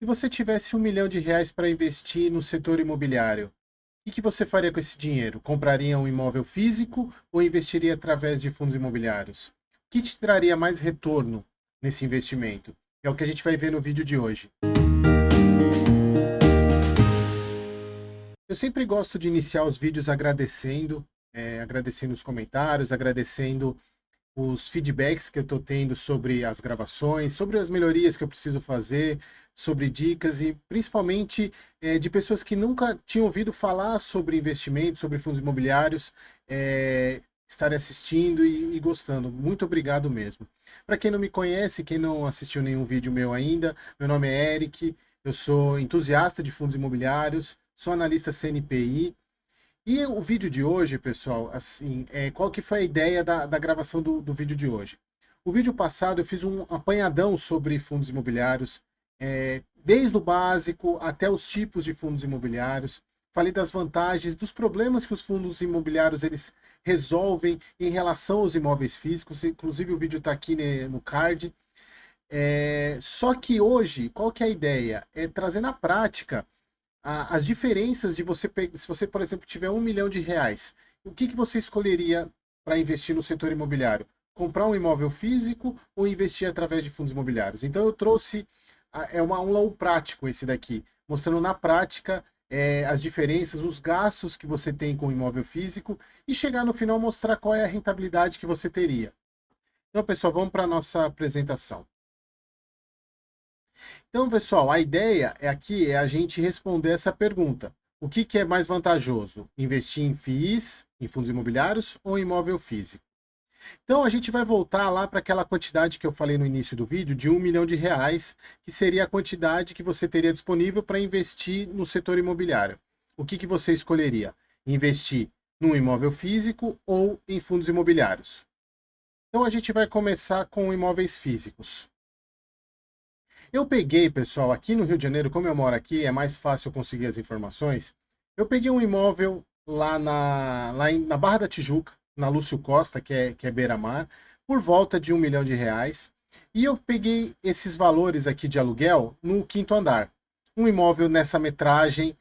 Se você tivesse R$ 1 milhão para investir no setor imobiliário, o que você faria com esse dinheiro? Compraria um imóvel físico ou investiria através de fundos imobiliários? O que te traria mais retorno nesse investimento? É o que a gente vai ver no vídeo de hoje. Eu sempre gosto de iniciar os vídeos agradecendo, agradecendo os comentários, agradecendo os feedbacks que eu estou tendo sobre as gravações, sobre as melhorias que eu preciso fazer, sobre dicas e principalmente de pessoas que nunca tinham ouvido falar sobre investimentos, sobre fundos imobiliários, estarem assistindo e gostando. Muito obrigado mesmo. Para quem não me conhece, quem não assistiu nenhum vídeo meu ainda, meu nome é Eric, eu sou entusiasta de fundos imobiliários, sou analista CNPI. E o vídeo de hoje, pessoal, assim, qual que foi a ideia da gravação do vídeo de hoje? O vídeo passado eu fiz um apanhadão sobre fundos imobiliários, desde o básico até os tipos de fundos imobiliários. Falei das vantagens, dos problemas que os fundos imobiliários eles resolvem em relação aos imóveis físicos. Inclusive o vídeo está aqui, né, no card. Só que hoje, qual que é a ideia? É trazer na prática as diferenças de você, se você, por exemplo, tiver R$ 1 milhão, o que você escolheria para investir no setor imobiliário? Comprar um imóvel físico ou investir através de fundos imobiliários? Então eu trouxe, uma aula prático esse daqui, mostrando na prática as diferenças, os gastos que você tem com o imóvel físico e chegar no final mostrar qual é a rentabilidade que você teria. Então, pessoal, vamos para a nossa apresentação. Então, pessoal, a ideia aqui é a gente responder essa pergunta. O que é mais vantajoso? Investir em FIIs, em fundos imobiliários ou em imóvel físico? Então, a gente vai voltar lá para aquela quantidade que eu falei no início do vídeo, de R$ 1 milhão, que seria a quantidade que você teria disponível para investir no setor imobiliário. O que você escolheria? Investir num imóvel físico ou em fundos imobiliários? Então, a gente vai começar com imóveis físicos. Eu peguei, pessoal, aqui no Rio de Janeiro, como eu moro aqui, é mais fácil eu conseguir as informações. Eu peguei um imóvel lá na Barra da Tijuca, na Lúcio Costa, que é beira-mar, por volta de R$ 1 milhão. E eu peguei esses valores aqui de aluguel no quinto andar. Um imóvel nessa metragem,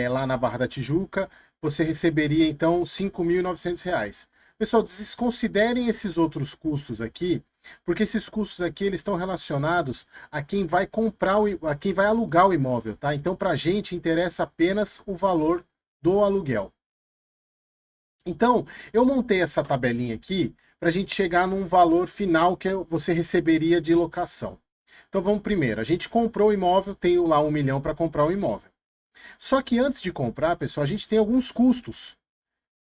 lá na Barra da Tijuca, você receberia então R$ 5.900. Pessoal, desconsiderem esses outros custos aqui, porque esses custos aqui eles estão relacionados a quem vai comprar, a quem vai alugar o imóvel, tá? Então, para a gente interessa apenas o valor do aluguel. Então, eu montei essa tabelinha aqui para a gente chegar num valor final que você receberia de locação. Então, vamos primeiro. A gente comprou o imóvel, tenho lá R$ 1 milhão para comprar o imóvel. Só que antes de comprar, pessoal, a gente tem alguns custos.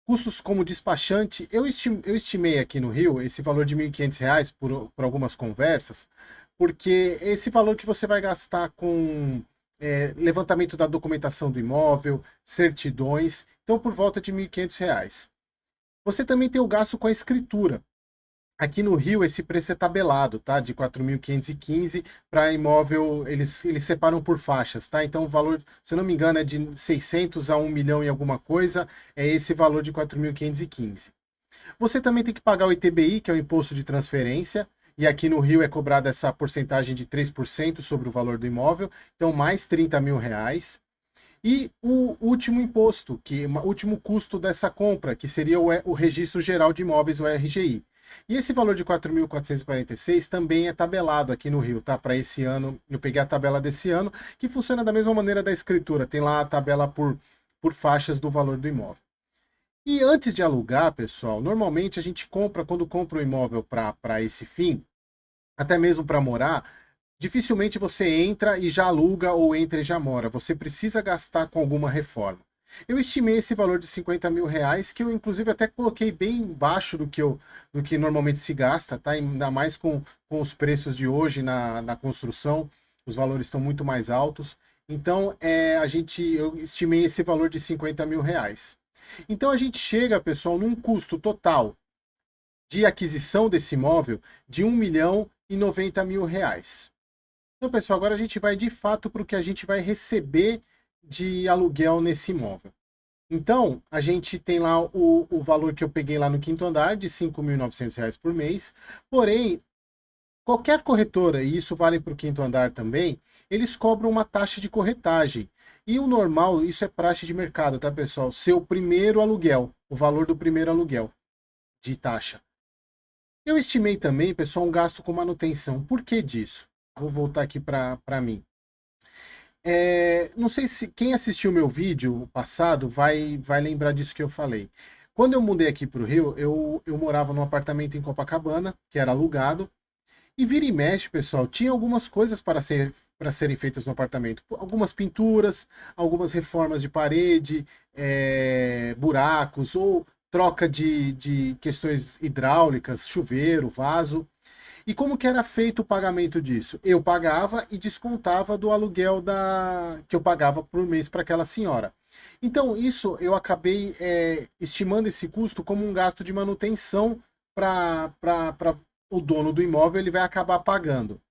Custos como despachante, eu estimei aqui no Rio esse valor de R$ 1.500 por algumas conversas, porque esse valor que você vai gastar com levantamento da documentação do imóvel, certidões, então por volta de R$ 1.500. Você também tem o gasto com a escritura. Aqui no Rio, esse preço é tabelado, tá? De 4.515 para imóvel, eles separam por faixas, tá? Então o valor, se eu não me engano, é de 600 a 1 milhão e alguma coisa, é esse valor de 4.515. Você também tem que pagar o ITBI, que é o imposto de transferência, e aqui no Rio é cobrada essa porcentagem de 3% sobre o valor do imóvel, então mais R$ 30.000. E o último imposto, o último custo dessa compra, que seria o Registro Geral de Imóveis, o RGI. E esse valor de 4.446 também é tabelado aqui no Rio, tá? Para esse ano, eu peguei a tabela desse ano, que funciona da mesma maneira da escritura, tem lá a tabela por faixas do valor do imóvel. E antes de alugar, pessoal, normalmente a gente compra, quando compra um imóvel para esse fim, até mesmo para morar, dificilmente você entra e já aluga ou entra e já mora. Você precisa gastar com alguma reforma. Eu estimei esse valor de R$ 50.000, que eu inclusive até coloquei bem baixo do que normalmente se gasta, tá? Ainda mais com os preços de hoje na construção, os valores estão muito mais altos. Então, eu estimei esse valor de R$ 50.000. Então a gente chega, pessoal, num custo total de aquisição desse imóvel de R$ 1.090.000. Então, pessoal, agora a gente vai de fato para o que a gente vai receber de aluguel nesse imóvel. Então, a gente tem lá o valor que eu peguei lá no quinto andar, de R$ 5.900 por mês. Porém, Qualquer corretora, e isso vale para o quinto andar também, eles cobram uma taxa de corretagem. E o normal, isso é praxe de mercado, tá, pessoal? Seu primeiro aluguel, o valor do primeiro aluguel de taxa. Eu estimei também, pessoal, um gasto com manutenção. Por que disso? Vou voltar aqui para mim. Não sei se quem assistiu meu vídeo passado vai lembrar disso que eu falei. Quando eu mudei aqui para o Rio, eu morava num apartamento em Copacabana, que era alugado, e vira e mexe, pessoal, tinha algumas coisas para serem feitas no apartamento. Algumas pinturas, algumas reformas de parede, buracos, ou troca de questões hidráulicas, chuveiro, vaso. E como que era feito o pagamento disso? Eu pagava e descontava do aluguel que eu pagava por mês para aquela senhora. Então, isso eu acabei estimando esse custo como um gasto de manutenção para o dono do imóvel, ele vai acabar pagando.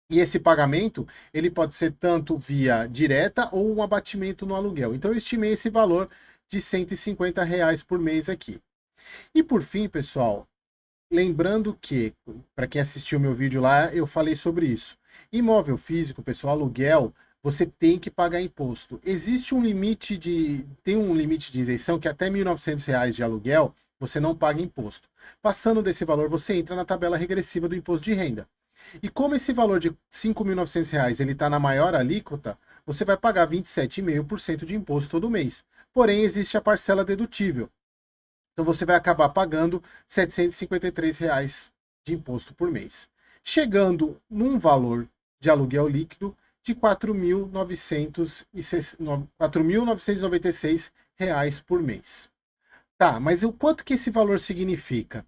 E esse pagamento, ele pode ser tanto via direta ou um abatimento no aluguel. Então, eu estimei esse valor de R$ 150 por mês aqui. E por fim, pessoal, lembrando que, para quem assistiu meu vídeo lá, eu falei sobre isso. Imóvel físico, pessoal, aluguel, você tem que pagar imposto. Existe um limite tem um limite de isenção que até R$ 1.900 de aluguel você não paga imposto. Passando desse valor, você entra na tabela regressiva do imposto de renda. E como esse valor de R$ 5.900 ele está na maior alíquota, você vai pagar 27,5% de imposto todo mês. Porém, existe a parcela dedutível. Então você vai acabar pagando R$ 753 de imposto por mês, chegando num valor de aluguel líquido de R$ 4.996 por mês. Tá, mas o quanto que esse valor significa?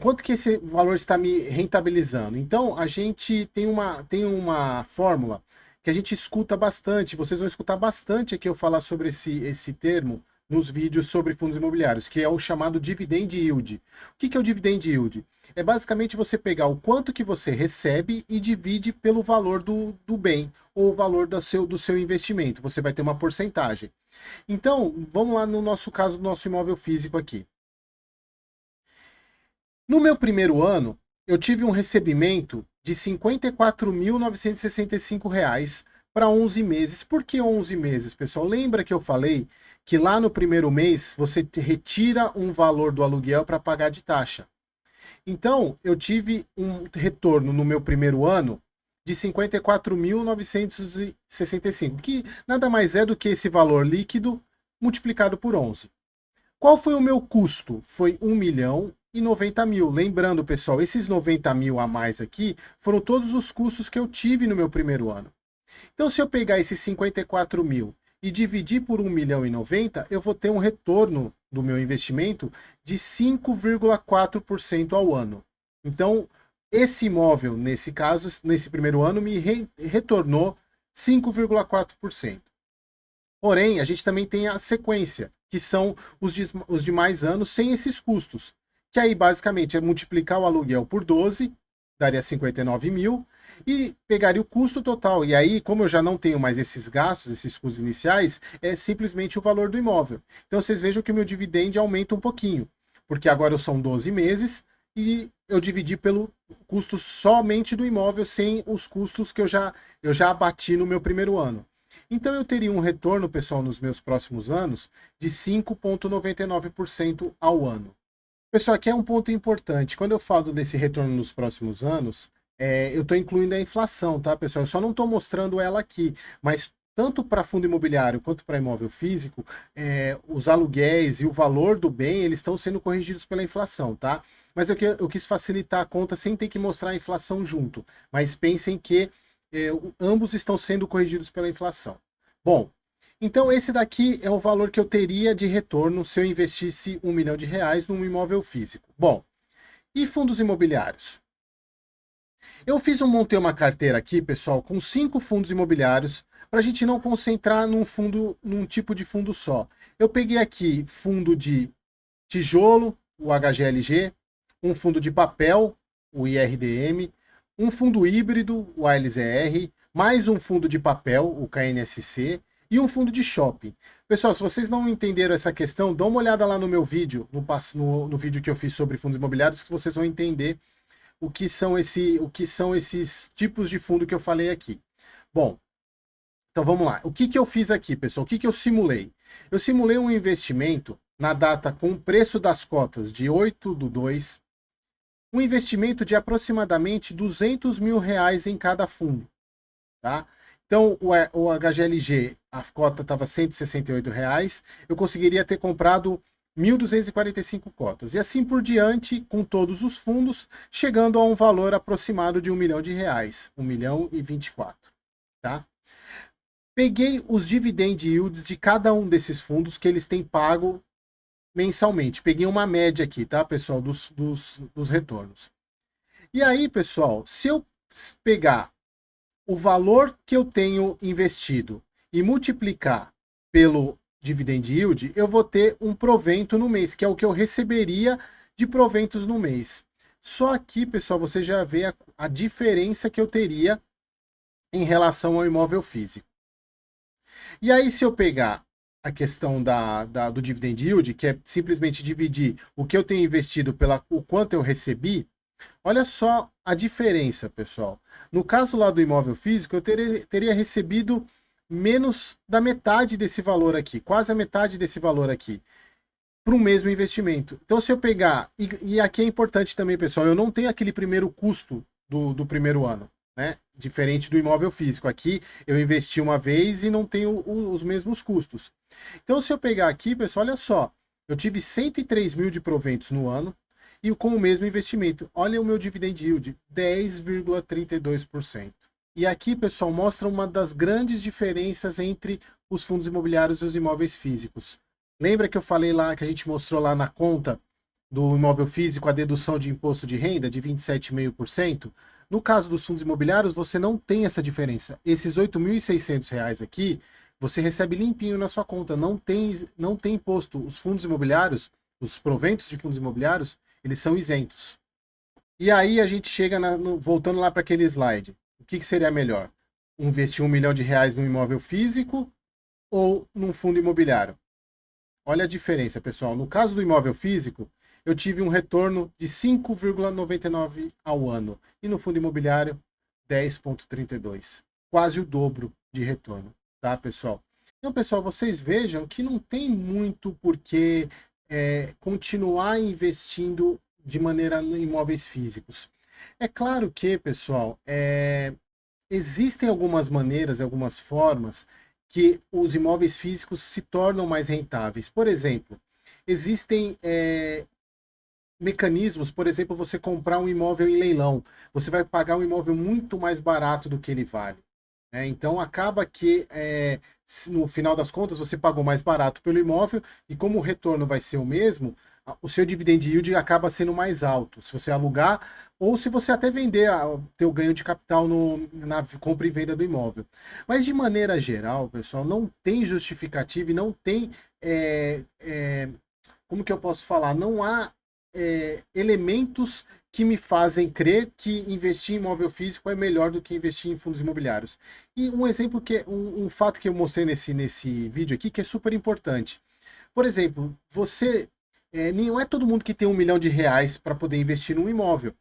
Quanto que esse valor está me rentabilizando? Então, a gente tem uma fórmula que a gente escuta bastante, vocês vão escutar bastante aqui eu falar sobre esse termo nos vídeos sobre fundos imobiliários, que é o chamado dividend yield. O que é o dividend yield? É basicamente você pegar o quanto que você recebe e divide pelo valor do bem, ou o valor do seu investimento. Você vai ter uma porcentagem. Então, vamos lá no nosso caso do nosso imóvel físico aqui. No meu primeiro ano, eu tive um recebimento de R$ 54.965 para 11 meses. Por que 11 meses, pessoal? Lembra que eu falei que lá no primeiro mês você retira um valor do aluguel para pagar de taxa. Então, eu tive um retorno no meu primeiro ano de 54.965, que nada mais é do que esse valor líquido multiplicado por 11. Qual foi o meu custo? Foi 1.090.000. Lembrando, pessoal, esses 90.000 a mais aqui foram todos os custos que eu tive no meu primeiro ano. Então, se eu pegar esses 54.000 e dividir por 1.090.000, eu vou ter um retorno do meu investimento de 5,4% ao ano. Então, esse imóvel, nesse caso, nesse primeiro ano, me retornou 5,4%. Porém, a gente também tem a sequência, que são os demais anos sem esses custos. Que aí, basicamente, é multiplicar o aluguel por 12, daria 59.000, e pegaria o custo total. E aí, como eu já não tenho mais esses gastos, esses custos iniciais, é simplesmente o valor do imóvel. Então, vocês vejam que o meu dividendo aumenta um pouquinho, porque agora são 12 meses e eu dividi pelo custo somente do imóvel, sem os custos que eu já abati no meu primeiro ano. Então eu teria um retorno, pessoal, nos meus próximos anos de 5,99% ao ano. Pessoal, aqui é um ponto importante. Quando eu falo desse retorno nos próximos anos, eu estou incluindo a inflação, tá, pessoal? Eu só não estou mostrando ela aqui, mas tanto para fundo imobiliário quanto para imóvel físico, os aluguéis e o valor do bem, eles estão sendo corrigidos pela inflação, tá? Mas eu quis facilitar a conta sem ter que mostrar a inflação junto. Mas pensem que ambos estão sendo corrigidos pela inflação. Bom, então esse daqui é o valor que eu teria de retorno se eu investisse R$ 1 milhão num imóvel físico. Bom, e fundos imobiliários? Eu montei uma carteira aqui, pessoal, com 5 fundos imobiliários, para a gente não concentrar num tipo de fundo só. Eu peguei aqui fundo de tijolo, o HGLG, um fundo de papel, o IRDM, um fundo híbrido, o ALZR, mais um fundo de papel, o KNSC, e um fundo de shopping. Pessoal, se vocês não entenderam essa questão, dá uma olhada lá no meu vídeo, no vídeo que eu fiz sobre fundos imobiliários, que vocês vão entender o que são esses tipos de fundo que eu falei aqui. Bom, então vamos lá. O que eu fiz aqui, pessoal? O que eu simulei? Eu simulei um investimento na data com o preço das cotas de 8/2, um investimento de aproximadamente R$ 200.000 em cada fundo, tá? Então, o HGLG, a cota estava R$ 168, eu conseguiria ter comprado 1.245 cotas. E assim por diante, com todos os fundos, chegando a um valor aproximado de R$ 1 milhão, R$ 1.024.000, tá? Peguei os dividend yields de cada um desses fundos que eles têm pago mensalmente. Peguei uma média aqui, tá, pessoal, dos retornos. E aí, pessoal, se eu pegar o valor que eu tenho investido e multiplicar pelo dividend yield, eu vou ter um provento no mês, que é o que eu receberia de proventos no mês. Só aqui, pessoal, você já vê a diferença que eu teria em relação ao imóvel físico. E aí, se eu pegar a questão do dividend yield, que é simplesmente dividir o que eu tenho investido pela o quanto eu recebi, olha só a diferença, pessoal. No caso lá do imóvel físico, eu teria recebido menos da metade desse valor aqui, quase a metade desse valor aqui, para o mesmo investimento. Então, se eu pegar, e aqui é importante também, pessoal, eu não tenho aquele primeiro custo do primeiro ano, né? Diferente do imóvel físico. Aqui eu investi uma vez e não tenho os mesmos custos. Então, se eu pegar aqui, pessoal, olha só, eu tive 103 mil de proventos no ano e com o mesmo investimento. Olha o meu dividend yield, 10,32%. E aqui, pessoal, mostra uma das grandes diferenças entre os fundos imobiliários e os imóveis físicos. Lembra que eu falei lá, que a gente mostrou lá na conta do imóvel físico a dedução de imposto de renda de 27,5%? No caso dos fundos imobiliários, você não tem essa diferença. Esses R$ 8.600 aqui, você recebe limpinho na sua conta. Não tem imposto. Os fundos imobiliários, os proventos de fundos imobiliários, eles são isentos. E aí a gente chega, voltando lá para aquele slide. O que seria melhor? Investir R$ 1 milhão num imóvel físico ou num fundo imobiliário? Olha a diferença, pessoal. No caso do imóvel físico, eu tive um retorno de 5,99 ao ano. E no fundo imobiliário, 10,32. Quase o dobro de retorno, tá, pessoal? Então, pessoal, vocês vejam que não tem muito porquê continuar investindo de maneira em imóveis físicos. É claro que, pessoal, existem algumas maneiras, algumas formas que os imóveis físicos se tornam mais rentáveis. Por exemplo, existem mecanismos, por exemplo, você comprar um imóvel em leilão, você vai pagar um imóvel muito mais barato do que ele vale. Então acaba que no final das contas você pagou mais barato pelo imóvel e como o retorno vai ser o mesmo, o seu dividend yield acaba sendo mais alto se você alugar ou se você até vender, ter o ganho de capital na compra e venda do imóvel. Mas de maneira geral, pessoal, não tem justificativa e não tem, como que eu posso falar, não há elementos que me fazem crer que investir em imóvel físico é melhor do que investir em fundos imobiliários. E um exemplo que um fato que eu mostrei nesse vídeo aqui que é super importante. Por exemplo, você não é todo mundo que tem R$ 1 milhão para poder investir num imóvel.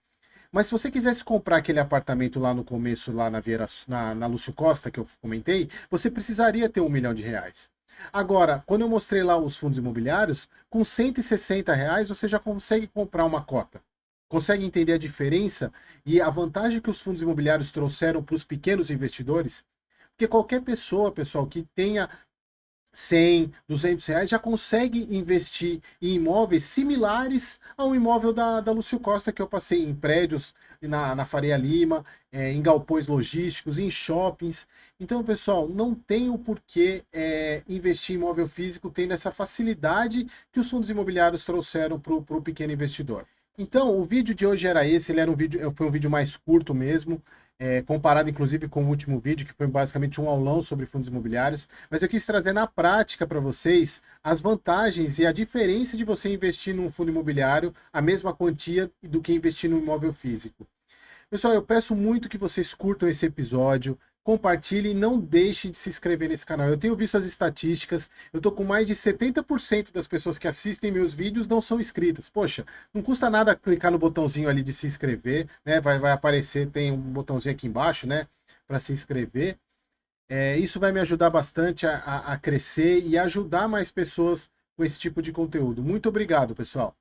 Mas se você quisesse comprar aquele apartamento lá no começo, lá na Lúcio Costa, que eu comentei, você precisaria ter R$ 1 milhão. Agora, quando eu mostrei lá os fundos imobiliários, com R$ 160 você já consegue comprar uma cota. Consegue entender a diferença e a vantagem que os fundos imobiliários trouxeram para os pequenos investidores? Porque qualquer pessoa, pessoal, que tenha 100, 200 reais, já consegue investir em imóveis similares ao imóvel da Lúcio Costa, que eu passei em prédios na Faria Lima, em galpões logísticos, em shoppings. Então, pessoal, não tem o porquê investir em imóvel físico tendo essa facilidade que os fundos imobiliários trouxeram para o pequeno investidor. Então, o vídeo de hoje era esse, foi um vídeo mais curto mesmo, comparado inclusive com o último vídeo, que foi basicamente um aulão sobre fundos imobiliários, mas eu quis trazer na prática para vocês as vantagens e a diferença de você investir num fundo imobiliário, a mesma quantia do que investir num imóvel físico. Pessoal, eu peço muito que vocês curtam esse episódio, compartilhe e não deixe de se inscrever nesse canal. Eu tenho visto as estatísticas, eu tô com mais de 70% das pessoas que assistem meus vídeos não são inscritas. Poxa, não custa nada clicar no botãozinho ali de se inscrever, né? Vai aparecer, tem um botãozinho aqui embaixo, né? Para se inscrever. Isso vai me ajudar bastante a crescer e ajudar mais pessoas com esse tipo de conteúdo. Muito obrigado, pessoal.